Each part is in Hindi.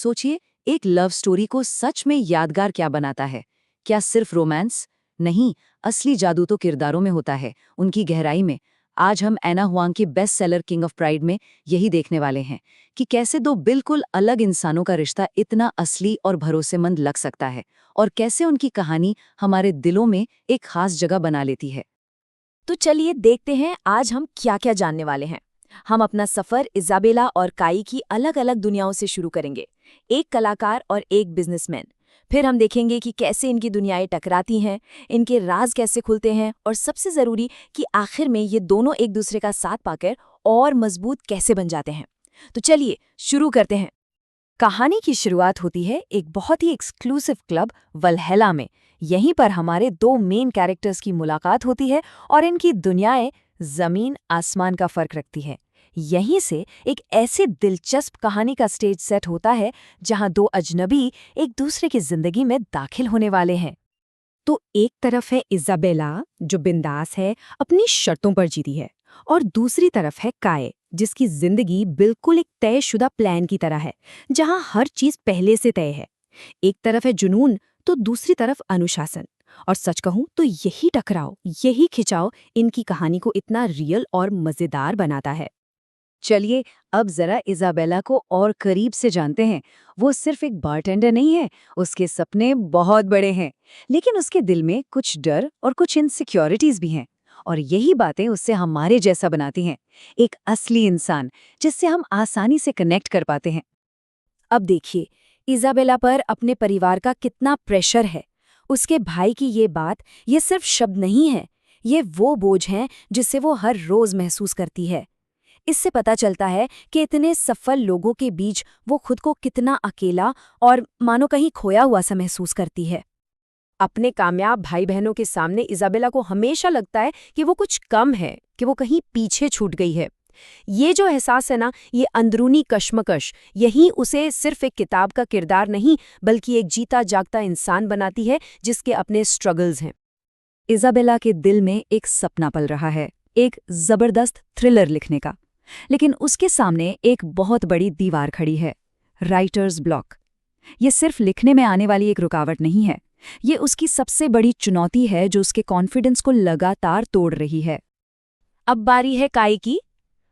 सोचिए, एक लव स्टोरी को सच में यादगार क्या बनाता है? क्या सिर्फ रोमांस? नहीं, असली जादू तो किरदारों में होता है, उनकी गहराई में। आज हम एना हुआंग की best seller king of pride में यही देखने वाले हैं कि कैसे दो बिल्कुल अलग इंसानों का रिश्ता इतना असली और भरोसेमंद लग सकता है, और कैसे उनकी कहानी हमारे दिलों में एक खास जगह बना लेती है। तो चलिए देखते हैं आज हम क्या क्या जानने वाले हैं। हम अपना सफर इजाबेला और काई की अलग अलग दुनियाओं से शुरू करेंगे, एक कलाकार और एक बिजनेसमैन। फिर हम देखेंगे कि कैसे इनकी दुनियाएं टकराती हैं, इनके राज कैसे खुलते हैं, और सबसे जरूरी कि आखिर में ये दोनों एक दूसरे का साथ पाकर और मजबूत कैसे बन जाते हैं। तो चलिए शुरू करते हैं। कहानी की शुरुआत होती है एक बहुत ही एक्सक्लूसिव क्लब वलहैला में। यहीं पर हमारे दो मेन कैरेक्टर्स की मुलाकात होती है और इनकी दुनियाएं जमीन आसमान का फर्क रखती है। यहीं से एक ऐसी दिलचस्प कहानी का स्टेज सेट होता है जहां दो अजनबी एक दूसरे की जिंदगी में दाखिल होने वाले हैं। तो एक तरफ है इजाबेला जो बिंदास है, अपनी शर्तों पर जीती है, और दूसरी तरफ है काए जिसकी जिंदगी बिल्कुल एक तयशुदा प्लान की तरह है, जहां हर चीज पहले से तय है। एक तरफ है जुनून तो दूसरी तरफ अनुशासन। और सच कहूं तो यही टकराव, यही खिंचाव इनकी कहानी को इतना रियल और मजेदार बनाता है। चलिए, अब जरा इजाबेला को और करीब से जानते हैं। वो सिर्फ एक बारटेंडर नहीं है, उसके सपने बहुत बड़े हैं, लेकिन उसके दिल में कुछ डर और कुछ इनसिक्योरिटीज भी हैं। और यही बातें उससे हमारे जैसा बनाती हैं, एक असली इंसान जिससे हम आसानी से कनेक्ट कर पाते हैं। अब देखिए इजाबेला पर अपने परिवार का कितना प्रेशर है। उसके भाई की ये बात, ये सिर्फ शब्द नहीं है, ये वो बोझ है जिसे वो हर रोज महसूस करती है। इससे पता चलता है कि इतने सफल लोगों के बीच वो खुद को कितना अकेला और मानो कहीं खोया हुआ सा महसूस करती है। अपने कामयाब भाई बहनों के सामने इजाबेला को हमेशा लगता है कि वो कुछ कम है, कि वो कहीं पीछे छूट गई है। ये जो एहसास है ना, ये अंदरूनी कश्मकश, यही उसे सिर्फ एक किताब का किरदार नहीं बल्कि एक जीता जागता इंसान बनाती है जिसके अपने स्ट्रगल्स हैं। इजाबेला के दिल में एक सपना पल रहा है, एक जबरदस्त थ्रिलर लिखने का। लेकिन उसके सामने एक बहुत बड़ी दीवार खड़ी है, राइटर्स ब्लॉक। ये सिर्फ लिखने में आने वाली एक रुकावट नहीं है, ये उसकी सबसे बड़ी चुनौती है जो उसके कॉन्फिडेंस को लगातार तोड़ रही है। अब बारी है काई की।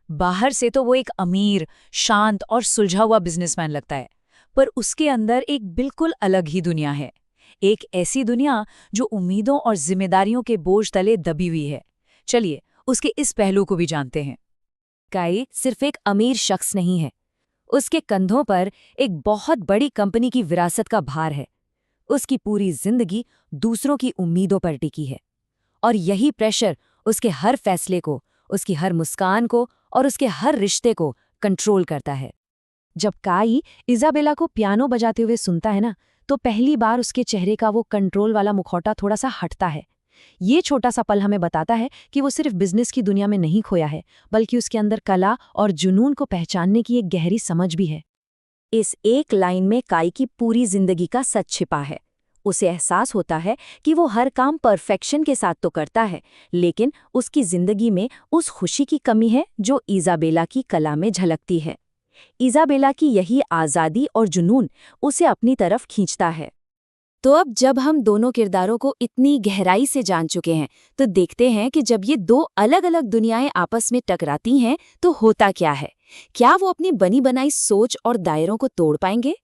बाहर से तो वो एक अमीर, शांत और सुलझा हुआ बिजनेसमैन लगता है, पर उसके अंदर एक बिल्कुल अलग ही दुनिया है। एक ऐसी दुनिया जो उम्मीदों और जिम्मेदारियों के बोझ तले दबी हुई है। चलिए उसके इस पहलू को भी जानते हैं। काई सिर्फ एक अमीर शख्स नहीं है, उसके कंधों पर एक बहुत बड़ी कंपनी की विरासत का भार है। उसकी पूरी जिंदगी दूसरों की उम्मीदों पर टिकी है, और यही प्रेशर उसके हर फैसले को, उसकी हर मुस्कान को और उसके हर रिश्ते को कंट्रोल करता है। जब काई इजाबेला को पियानो बजाते हुए सुनता है ना, तो पहली बार उसके चेहरे का वो कंट्रोल वाला मुखौटा थोड़ा सा हटता है। ये छोटा सा पल हमें बताता है कि वो सिर्फ बिजनेस की दुनिया में नहीं खोया है, बल्कि उसके अंदर कला और जुनून को पहचानने की एक गहरी समझ भी है। इस एक लाइन में काई की पूरी जिंदगी का सच छिपा है। उसे एहसास होता है कि वो हर काम परफेक्शन के साथ तो करता है, लेकिन उसकी जिंदगी में उस खुशी की कमी है जो इजाबेला की कला में झलकती है। इजाबेला की यही आज़ादी और जुनून उसे अपनी तरफ खींचता है। तो अब जब हम दोनों किरदारों को इतनी गहराई से जान चुके हैं, तो देखते हैं कि जब ये दो अलग अलग दुनियाएं आपस में टकराती हैं तो होता क्या है। क्या वो अपनी बनी बनाई सोच और दायरों को तोड़ पाएंगे?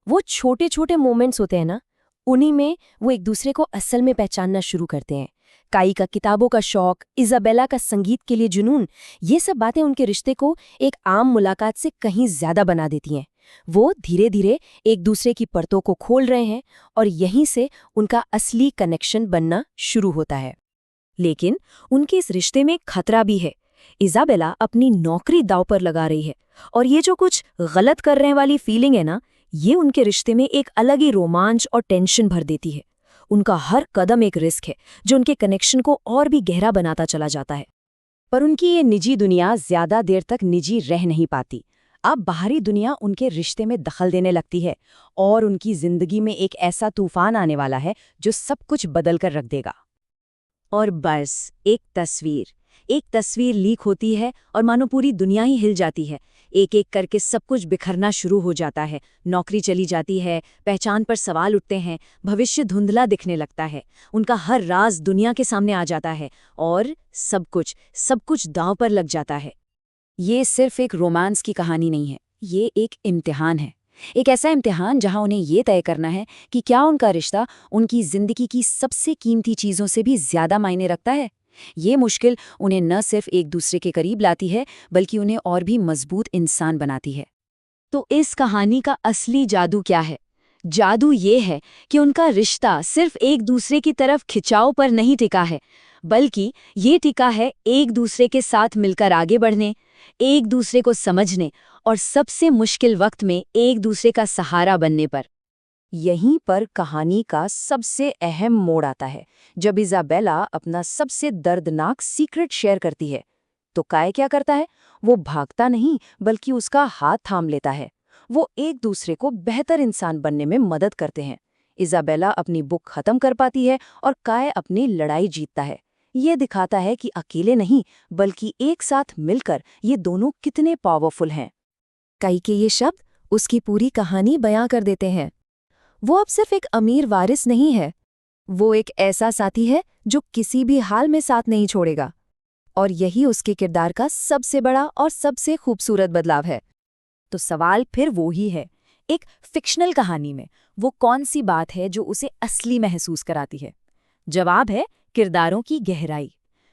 वो छोटे छोटे मोमेंट्स होते हैं ना, उन्हीं में वो एक दूसरे को असल में पहचानना शुरू करते हैं। काई का किताबों का शौक, इजाबेला का संगीत के लिए जुनून, ये सब बातें उनके रिश्ते को एक आम मुलाकात से कहीं ज्यादा बना देती हैं। वो धीरे धीरे एक दूसरे की परतों को खोल रहे हैं, और यहीं से उनका असली कनेक्शन बनना शुरू होता है। लेकिन उनके इस रिश्ते में खतरा भी है। इजाबेला अपनी नौकरी दांव पर लगा रही है, और ये जो कुछ गलत कर रहे वाली फीलिंग है ना, ये उनके रिश्ते में एक अलग ही रोमांच और टेंशन भर देती है। उनका हर कदम एक रिस्क है जो उनके कनेक्शन को और भी गहरा बनाता चला जाता है। पर उनकी ये निजी दुनिया ज्यादा देर तक निजी रह नहीं पाती। अब बाहरी दुनिया उनके रिश्ते में दखल देने लगती है, और उनकी जिंदगी में एक ऐसा तूफान आने वाला है जो सब कुछ बदल कर रख देगा। और बस एक तस्वीर लीक होती है और मानो पूरी दुनिया ही हिल जाती है। एक एक करके सब कुछ बिखरना शुरू हो जाता है। नौकरी चली जाती है, पहचान पर सवाल उठते हैं, भविष्य धुंधला दिखने लगता है, उनका हर राज दुनिया के सामने आ जाता है और सब कुछ दांव पर लग जाता है। ये सिर्फ एक रोमांस की कहानी नहीं है, ये एक इम्तिहान है। एक ऐसा इम्तिहान जहां उन्हें ये तय करना है कि क्या उनका रिश्ता उनकी जिंदगी की सबसे कीमती चीजों से भी ज्यादा मायने रखता है। ये मुश्किल उन्हें न सिर्फ एक दूसरे के करीब लाती है, बल्कि उन्हें और भी मजबूत इंसान बनाती है। तो इस कहानी का असली जादू क्या है? जादू ये है कि उनका रिश्ता सिर्फ एक दूसरे की तरफ खिंचाव पर नहीं टिका है, बल्कि ये टिका है एक दूसरे के साथ मिलकर आगे बढ़ने, एक दूसरे को समझने और सबसे मुश्किल वक्त में एक दूसरे का सहारा बनने पर। यहीं पर कहानी का सबसे अहम मोड़ आता है, जब इज़ाबेला अपना सबसे दर्दनाक सीक्रेट शेयर करती है। तो काय क्या करता है? वो भागता नहीं, बल्कि उसका हाथ थाम लेता है। वो एक दूसरे को बेहतर इंसान बनने में मदद करते हैं। इज़ाबेला अपनी बुक खत्म कर पाती है और काय अपनी लड़ाई जीतता है। ये दिखाता है कि अकेले नहीं, बल्कि एक साथ मिलकर ये दोनों कितने पावरफुल हैं। काई के ये शब्द उसकी पूरी कहानी बयां कर देते हैं। वो अब सिर्फ एक अमीर वारिस नहीं है, वो एक ऐसा साथी है जो किसी भी हाल में साथ नहीं छोड़ेगा। और यही उसके किरदार का सबसे बड़ा और सबसे खूबसूरत बदलाव है। तो सवाल फिर वो ही है, एक फिक्शनल कहानी में वो कौन सी बात है जो उसे असली महसूस कराती है? जवाब है किरदारों की गहराई।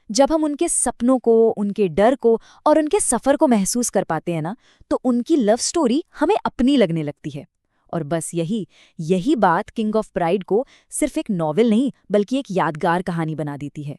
जब हम उनके सपनों को, उनके डर को और उनके सफ़र को महसूस कर पाते हैं ना, तो उनकी लव स्टोरी हमें अपनी लगने लगती है। और बस यही बात किंग ऑफ प्राइड को सिर्फ एक नॉवेल नहीं, बल्कि एक यादगार कहानी बना देती है।